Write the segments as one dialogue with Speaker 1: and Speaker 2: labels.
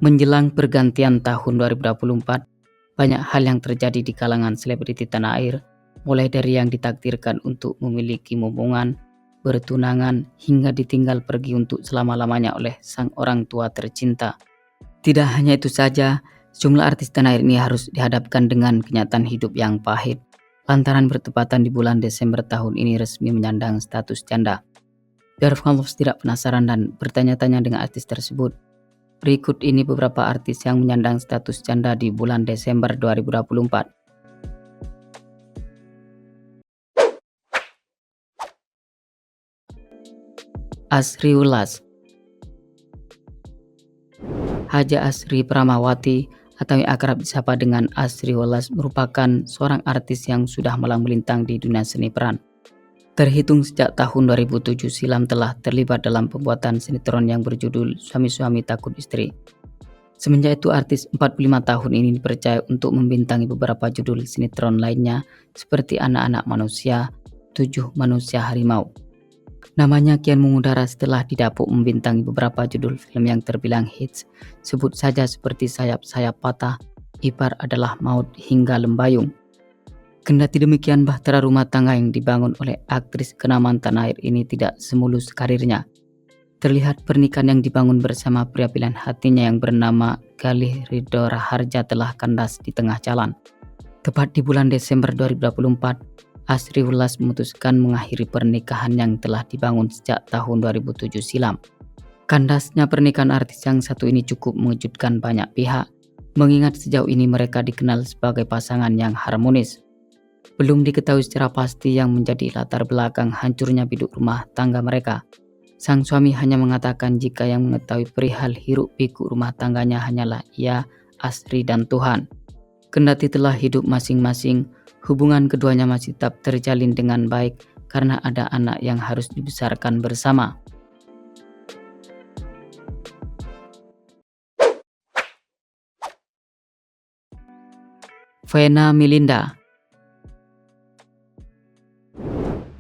Speaker 1: Menjelang pergantian tahun 2024, banyak hal yang terjadi di kalangan selebriti tanah air, mulai dari yang ditakdirkan untuk memiliki momongan, bertunangan, hingga ditinggal pergi untuk selama-lamanya oleh sang orang tua tercinta. Tidak hanya itu saja, sejumlah artis tanah air ini harus dihadapkan dengan kenyataan hidup yang pahit, lantaran bertepatan di bulan Desember tahun ini resmi menyandang status janda. Biar followers tidak penasaran dan bertanya-tanya dengan artis tersebut, berikut ini beberapa artis yang menyandang status janda di bulan Desember 2024. Asri Ulas. Haja Asri Pramawati atau yang akrab disapa dengan Asri Ulas merupakan seorang artis yang sudah malang melintang di dunia seni peran. Terhitung sejak tahun 2007 silam telah terlibat dalam pembuatan sinetron yang berjudul Suami-Suami Takut Istri. Semenjak itu artis 45 tahun ini dipercaya untuk membintangi beberapa judul sinetron lainnya seperti Anak-anak Manusia, 7 Manusia Harimau. Namanya kian mengudara setelah didapuk membintangi beberapa judul film yang terbilang hits, sebut saja seperti Sayap-Sayap Patah, Ipar Adalah Maut hingga Lembayung. Kendati demikian, bahtera rumah tangga yang dibangun oleh aktris kenamaan tanah air ini tidak semulus karirnya. Terlihat pernikahan yang dibangun bersama pria pilihan hatinya yang bernama Galih Ridho Raharja telah kandas di tengah jalan. Tepat di bulan Desember 2024, Asri Ulas memutuskan mengakhiri pernikahan yang telah dibangun sejak tahun 2007 silam. Kandasnya pernikahan artis yang satu ini cukup mengejutkan banyak pihak, mengingat sejauh ini mereka dikenal sebagai pasangan yang harmonis. Belum diketahui secara pasti yang menjadi latar belakang hancurnya biduk rumah tangga mereka. Sang suami hanya mengatakan jika yang mengetahui perihal hiruk pikuk rumah tangganya hanyalah ia, Asri, dan Tuhan. Kendati telah hidup masing-masing, hubungan keduanya masih tetap terjalin dengan baik karena ada anak yang harus dibesarkan bersama. Vena Melinda.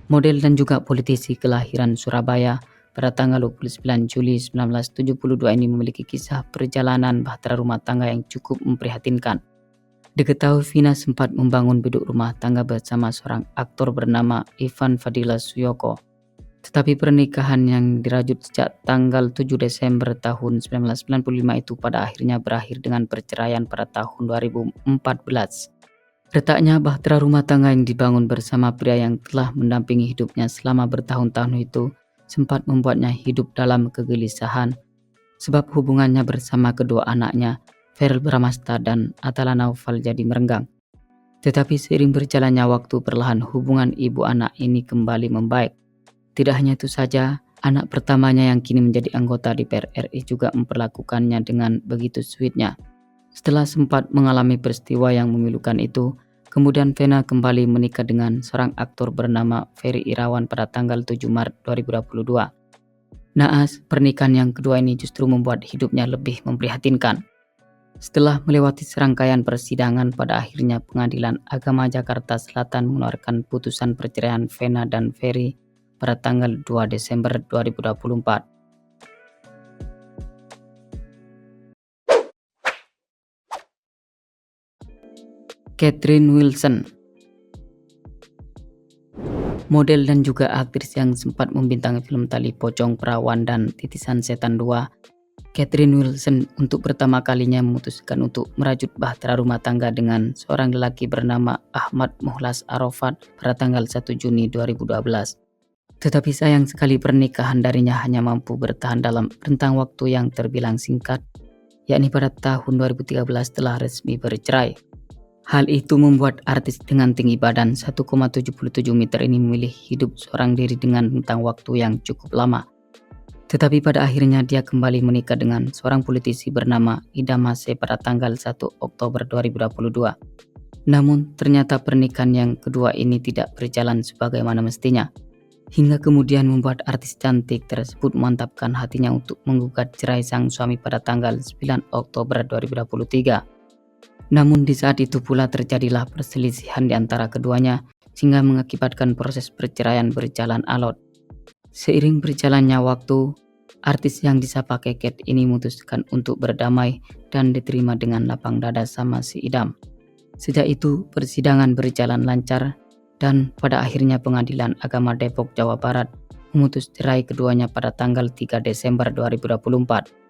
Speaker 1: Model dan juga politisi kelahiran Surabaya pada tanggal 29 Juli 1972 ini memiliki kisah perjalanan bahtera rumah tangga yang cukup memprihatinkan. Diketahui Vina sempat membangun biduk rumah tangga bersama seorang aktor bernama Ivan Fadila Suyoko. Tetapi pernikahan yang dirajut sejak tanggal 7 Desember tahun 1995 itu pada akhirnya berakhir dengan perceraian pada tahun 2014. Retaknya bahtera rumah tangga yang dibangun bersama pria yang telah mendampingi hidupnya selama bertahun-tahun itu sempat membuatnya hidup dalam kegelisahan, sebab hubungannya bersama kedua anaknya, Verrel Bramasta dan Atala Naufal, jadi merenggang. Tetapi seiring berjalannya waktu, perlahan hubungan ibu anak ini kembali membaik. Tidak hanya itu saja, anak pertamanya yang kini menjadi anggota DPR RI juga memperlakukannya dengan begitu sweetnya. Setelah sempat mengalami peristiwa yang memilukan itu, kemudian Vena kembali menikah dengan seorang aktor bernama Ferry Irawan pada tanggal 7 Maret 2022. Naas, pernikahan yang kedua ini justru membuat hidupnya lebih memprihatinkan. Setelah melewati serangkaian persidangan, pada akhirnya Pengadilan Agama Jakarta Selatan mengeluarkan putusan perceraian Vena dan Ferry pada tanggal 2 Desember 2024. Catherine Wilson. Model dan juga aktris yang sempat membintangi film Tali Pocong Perawan dan Titisan Setan 2, Catherine Wilson untuk pertama kalinya memutuskan untuk merajut bahtera rumah tangga dengan seorang lelaki bernama Ahmad Muhlas Arafat pada tanggal 1 Juni 2012. Tetapi sayang sekali pernikahan darinya hanya mampu bertahan dalam rentang waktu yang terbilang singkat, yakni pada tahun 2013 telah resmi bercerai. Hal itu membuat artis dengan tinggi badan 1,77 meter ini memilih hidup seorang diri dengan rentang waktu yang cukup lama. Tetapi pada akhirnya dia kembali menikah dengan seorang politisi bernama Ida Mase pada tanggal 1 Oktober 2022. Namun ternyata pernikahan yang kedua ini tidak berjalan sebagaimana mestinya, hingga kemudian membuat artis cantik tersebut memantapkan hatinya untuk menggugat cerai sang suami pada tanggal 9 Oktober 2023. Namun di saat itu pula terjadilah perselisihan di antara keduanya sehingga mengakibatkan proses perceraian berjalan alot. Seiring berjalannya waktu, Artis yang disapa Keket ini memutuskan untuk berdamai dan diterima dengan lapang dada sama si Idam. Sejak itu persidangan berjalan lancar dan pada akhirnya Pengadilan Agama Depok, Jawa Barat memutus cerai keduanya pada tanggal 3 Desember 2024.